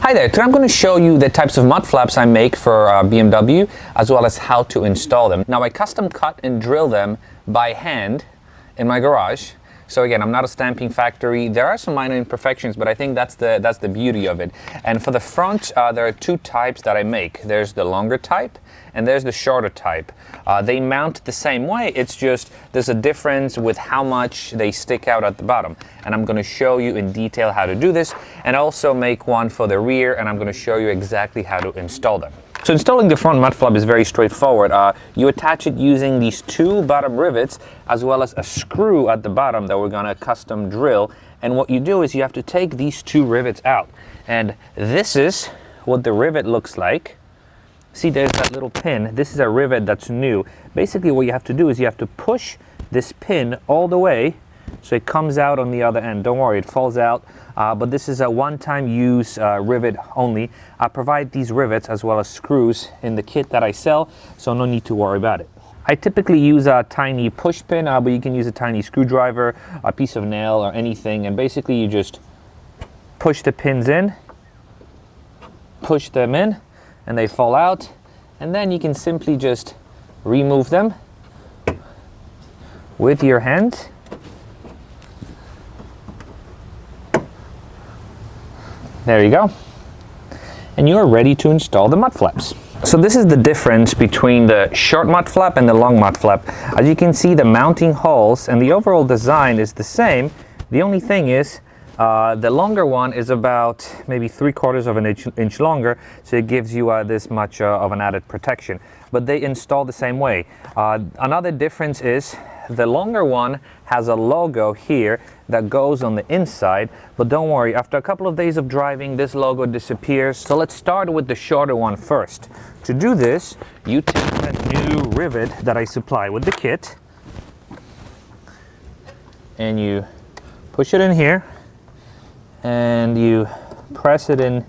Hi there, today I'm going to show you the types of mud flaps I make for BMW, as well as how to install them. Now I custom cut and drill them by hand in my garage. So again, I'm not a stamping factory. There are some minor imperfections, but I think that's the beauty of it. And for the front, there are two types that I make. There's the longer type and there's the shorter type. They mount the same way, it's just there's a difference with how much they stick out at the bottom. And I'm going to show you in detail how to do this, and also make one for the rear, and I'm going to show you exactly how to install them. So installing the front mud flap is very straightforward. You attach it using these two bottom rivets, as well as a screw at the bottom that we're going to custom drill. And what you do is you have to take these two rivets out, and this is what the rivet looks like. See, there's that little pin. This is a rivet that's new. Basically what you have to do is you have to push this pin all the way so it comes out on the other end. Don't worry, it falls out, but this is a one-time use rivet only. I provide these rivets as well as screws in the kit that I sell, so no need to worry about it. I typically use a tiny push pin, but you can use a tiny screwdriver, a piece of nail, or anything, and basically you just push the pins in, push them in, and they fall out, and then you can simply just remove them with your hand. There you go. And you are ready to install the mud flaps. So this is the difference between the short mud flap and the long mud flap. As you can see, the mounting holes and the overall design is the same. The only thing is the longer one is about maybe 3/4 of an inch longer, so it gives you this much of an added protection. But they install the same way. Another difference is the longer one has a logo here that goes on the inside, but don't worry, after a couple of days of driving, this logo disappears. So let's start with the shorter one first. To do this, you take a new rivet that I supply with the kit, and you push it in here, and you press it in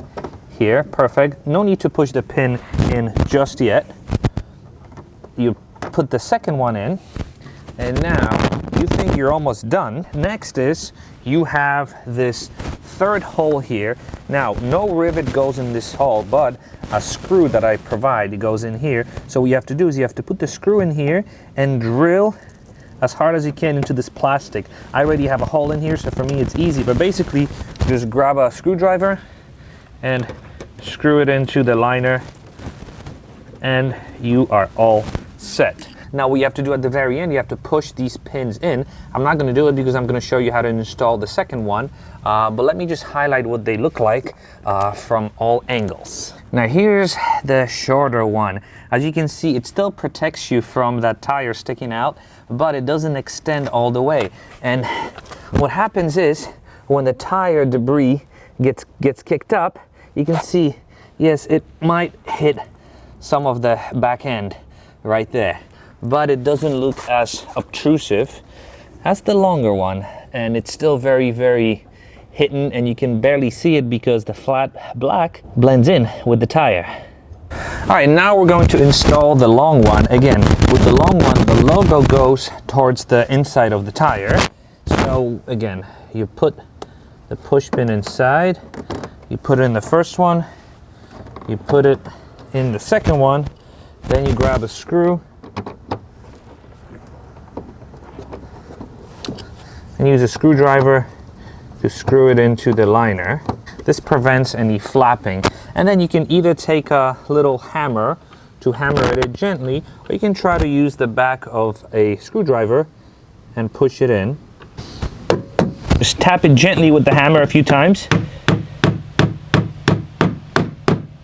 here. Perfect. No need to push the pin in just yet. You put the second one in, and now you think you're almost done. Next is you have this third hole here. Now, no rivet goes in this hole, but a screw that I provide goes in here. So what you have to do is you have to put the screw in here and drill as hard as you can into this plastic. I already have a hole in here, so for me it's easy, but basically just grab a screwdriver and screw it into the liner, and you are all set. Now what you have to do at the very end, you have to push these pins in. I'm not going to do it because I'm going to show you how to install the second one, but let me just highlight what they look like from all angles. Now here's the shorter one. As you can see, it still protects you from that tire sticking out, but it doesn't extend all the way. And what happens is when the tire debris gets kicked up, you can see, yes, it might hit some of the back end right there, but it doesn't look as obtrusive as the longer one, and it's still very, very hidden, and you can barely see it because the flat black blends in with the tire. All right, now we're going to install the long one. Again, with the long one, the logo goes towards the inside of the tire. So again, you put the push pin inside, you put it in the first one, you put it in the second one, then you grab a screw and use a screwdriver to screw it into the liner. This prevents any flapping. And then you can either take a little hammer to hammer it gently, or you can try to use the back of a screwdriver and push it in. Just tap it gently with the hammer a few times.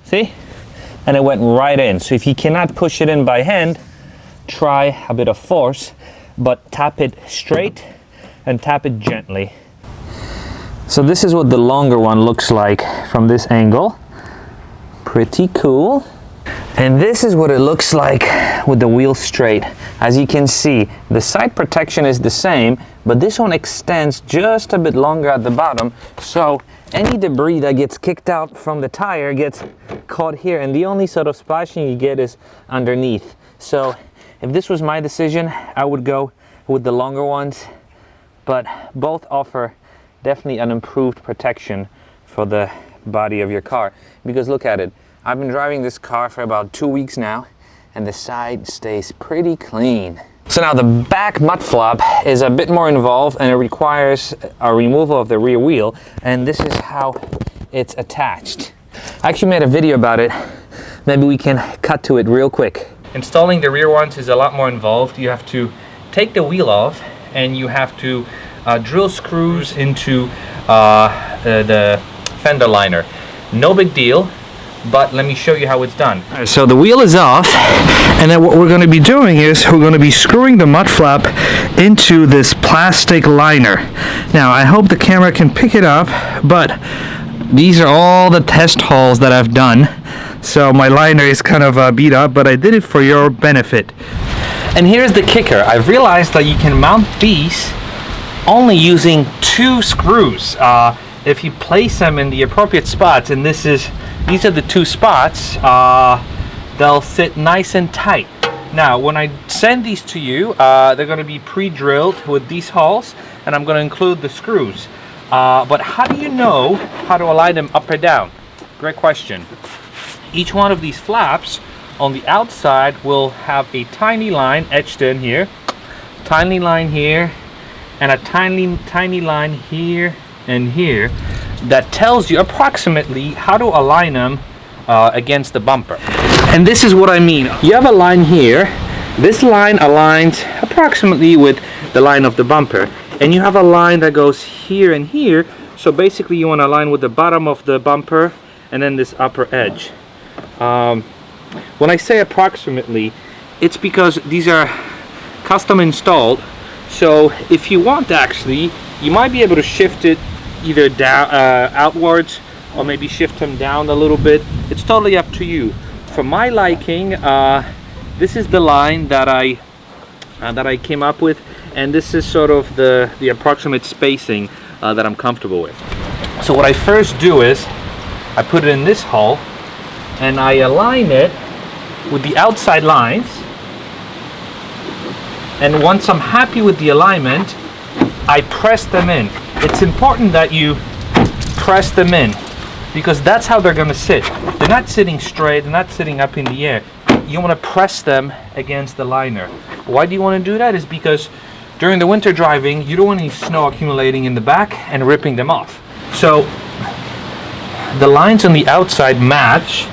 See? And it went right in. So if you cannot push it in by hand, try a bit of force, but tap it straight and tap it gently. So this is what the longer one looks like from this angle. Pretty cool. And this is what it looks like with the wheel straight. As you can see, the side protection is the same, but this one extends just a bit longer at the bottom, so any debris that gets kicked out from the tire gets caught here, and the only sort of splashing you get is underneath. So if this was my decision, I would go with the longer ones, but both offer definitely an improved protection for the body of your car. Because look at it, I've been driving this car for about 2 weeks now, and the side stays pretty clean. So now the back mud flap is a bit more involved, and it requires a removal of the rear wheel, and this is how it's attached. I actually made a video about it. Maybe we can cut to it real quick. Installing the rear ones is a lot more involved. You have to take the wheel off, and you have to drill screws into the fender liner. No big deal, but let me show you how it's done. All right, so the wheel is off, and then what we're going to be doing is we're going to be screwing the mud flap into this plastic liner. Now, I hope the camera can pick it up, but these are all the test holes that I've done. So my liner is kind of beat up, but I did it for your benefit. And here's the kicker. I've realized that you can mount these only using 2 screws. If you place them in the appropriate spots, and these are the 2 spots, they'll sit nice and tight. Now, when I send these to you, they're going to be pre-drilled with these holes, and I'm going to include the screws. But how do you know how to align them up or down? Great question. Each one of these flaps on the outside will have a tiny line etched in here, tiny line here, and a tiny line here and here that tells you approximately how to align them against the bumper. And this is what I mean. You have a line here. This line aligns approximately with the line of the bumper, and you have a line that goes here and here. So basically you want to align with the bottom of the bumper and then this upper edge. When I say approximately, it's because these are custom installed. So if you want, actually, you might be able to shift it either down, outwards, or maybe shift them down a little bit. It's totally up to you. For my liking, this is the line that I came up with, and this is sort of the approximate spacing that I'm comfortable with. So what I first do is I put it in this hole, and I align it with the outside lines. And once I'm happy with the alignment, I press them in. It's important that you press them in, because that's how they're going to sit. They're not sitting straight, they're not sitting up in the air. You want to press them against the liner. Why do you want to do that? Is because during the winter driving, you don't want any snow accumulating in the back and ripping them off. So the lines on the outside match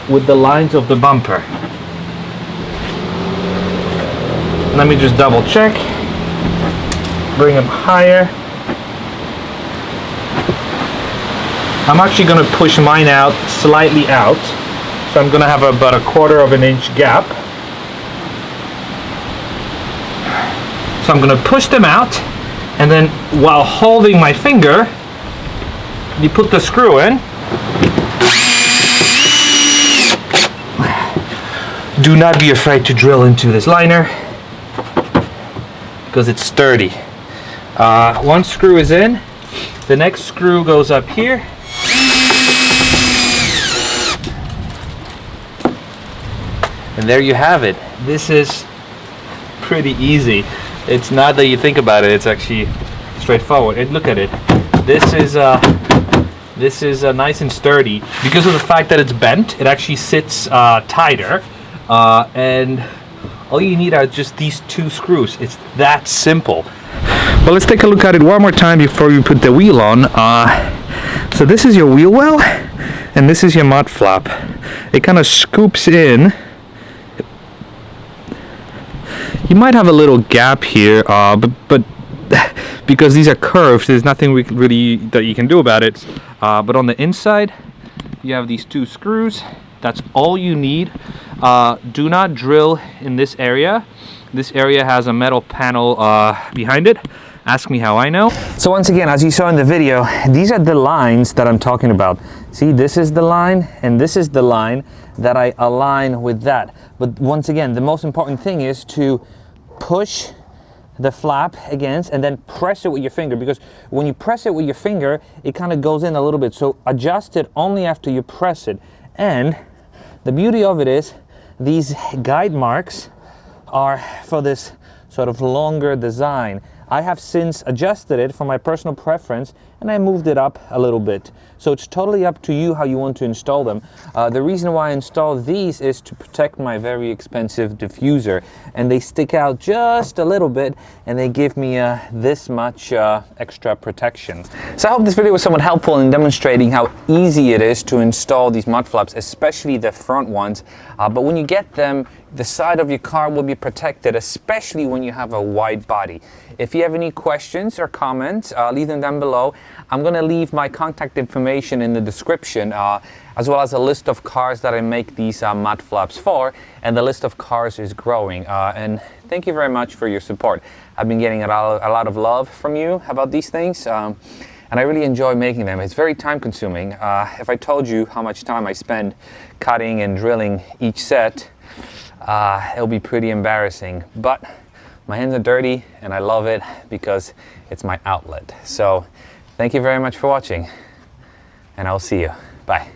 with the lines of the bumper. Let me just double check. Bring them higher. I'm actually going to push mine out slightly out. So I'm going to have about a 1/4 inch gap. So I'm going to push them out, and then while holding my finger, you put the screw in. Do not be afraid to drill into this liner, because it's sturdy. One screw is in, the next screw goes up here, and there you have it. This is pretty easy. It's not that you think about it, it's actually straightforward. And look at it. This is nice and sturdy. Because of the fact that it's bent, it actually sits tighter. And all you need are just these 2 screws. It's that simple. Well, let's take a look at it one more time before you put the wheel on. So this is your wheel well, and this is your mud flap. It kind of scoops in. You might have a little gap here, but because these are curved, there's nothing really that you can do about it. But on the inside, you have these 2 screws. That's all you need. Do not drill in this area. This area has a metal panel behind it. Ask me how I know. So once again, as you saw in the video, these are the lines that I'm talking about. See, this is the line, and this is the line that I align with that. But once again, the most important thing is to push the flap against and then press it with your finger, because when you press it with your finger, it kind of goes in a little bit. So adjust it only after you press it. And the beauty of it is these guide marks are for this sort of longer design. I have since adjusted it for my personal preference, and I moved it up a little bit. So it's totally up to you how you want to install them. The reason why I install these is to protect my very expensive diffuser, and they stick out just a little bit, and they give me this much extra protection. So I hope this video was somewhat helpful in demonstrating how easy it is to install these mud flaps, especially the front ones. But when you get them, the side of your car will be protected, especially when you have a wide body. If you have any questions or comments, leave them down below. I'm going to leave my contact information in the description, as well as a list of cars that I make these mud flaps for, and the list of cars is growing. And thank you very much for your support. I've been getting a lot of love from you about these things, and I really enjoy making them. It's very time consuming. If I told you how much time I spend cutting and drilling each set, it'll be pretty embarrassing, but my hands are dirty and I love it because it's my outlet. So thank you very much for watching, and I'll see you. Bye.